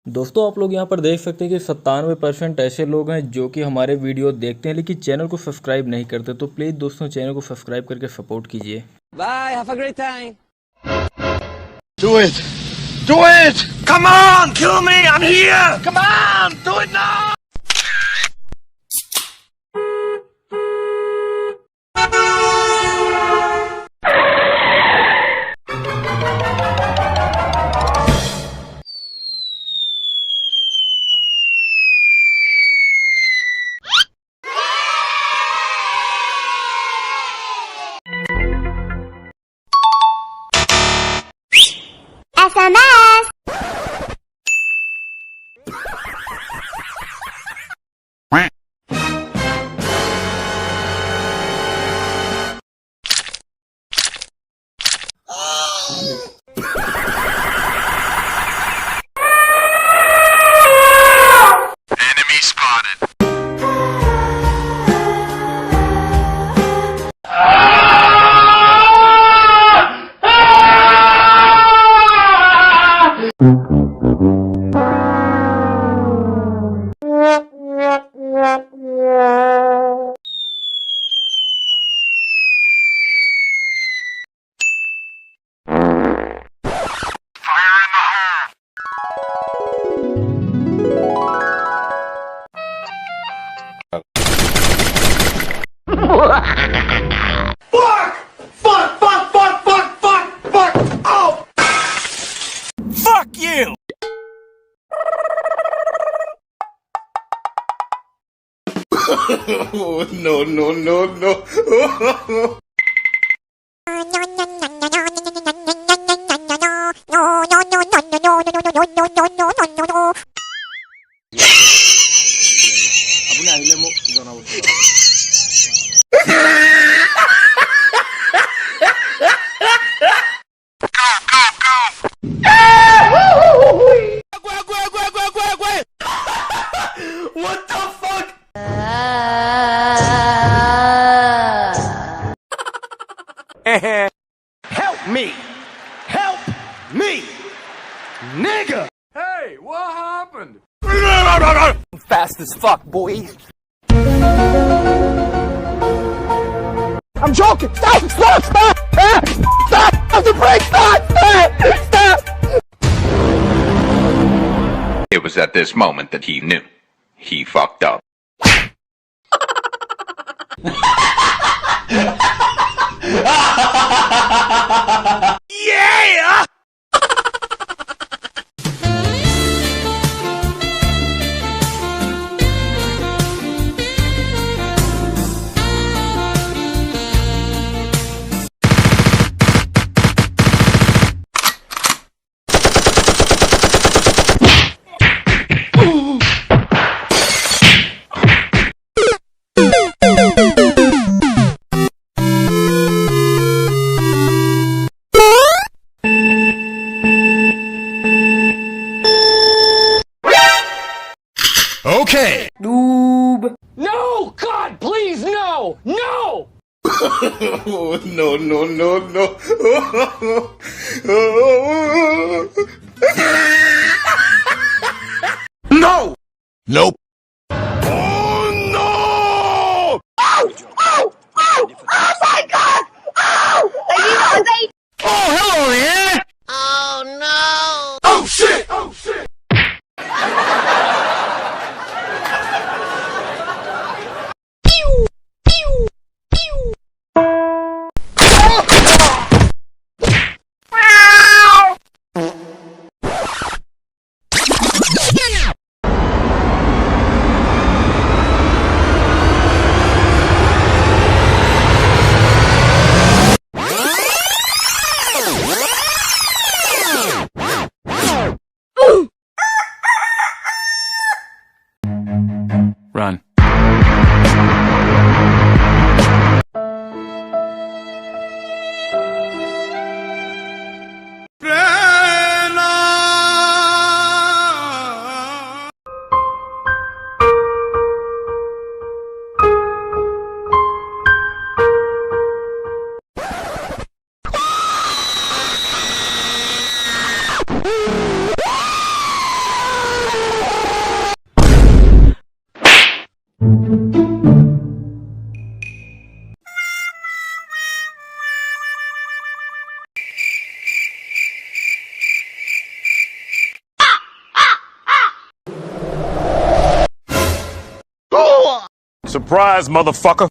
दोस्तों आप लोग यहाँ पर देख सकते हैं कि 97% ऐसे लोग हैं जो कि हमारे वीडियो देखते हैं लेकिन चैनल को सब्सक्राइब नहीं करते। तो प्लीज़ दोस्तों चैनल को सब्सक्राइब करके सपोर्ट कीजिए। Bye, have a great time. Do it! Do it! Come on! Kill me! I'm here! Come on! Do it now! SMS! Enemy spotted. Fuck you! No, no, no, no. What the fuck? Help me! Help me! Nigga! Hey, what happened? Fast as fuck, boy. I'm joking! Stop! Stop! Stop! Ah! Stop! Stop the brake! Stop! Stop! Stop! It was at this moment that he knew. He fucked up. Yeah! Okay. Noob. No! God, please, no! No! No, no, no, no. No! Nope. Oh no! Oh my god! Oh, hello there! Oh no! Oh shit! Oh shit! Surprise, motherfucker.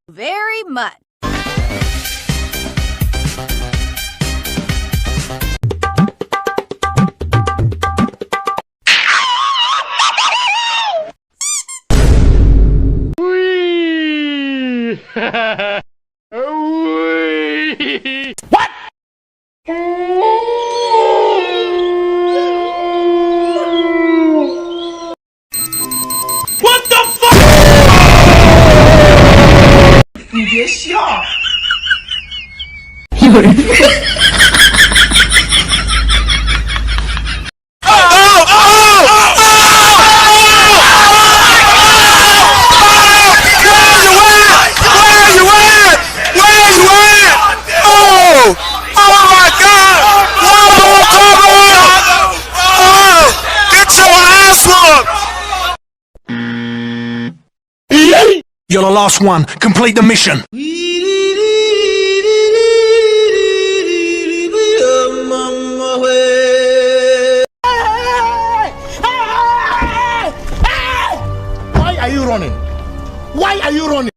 Very much. What? What the fuck? You get shot. You're the last one. Complete the mission. Why are you running? Why are you running?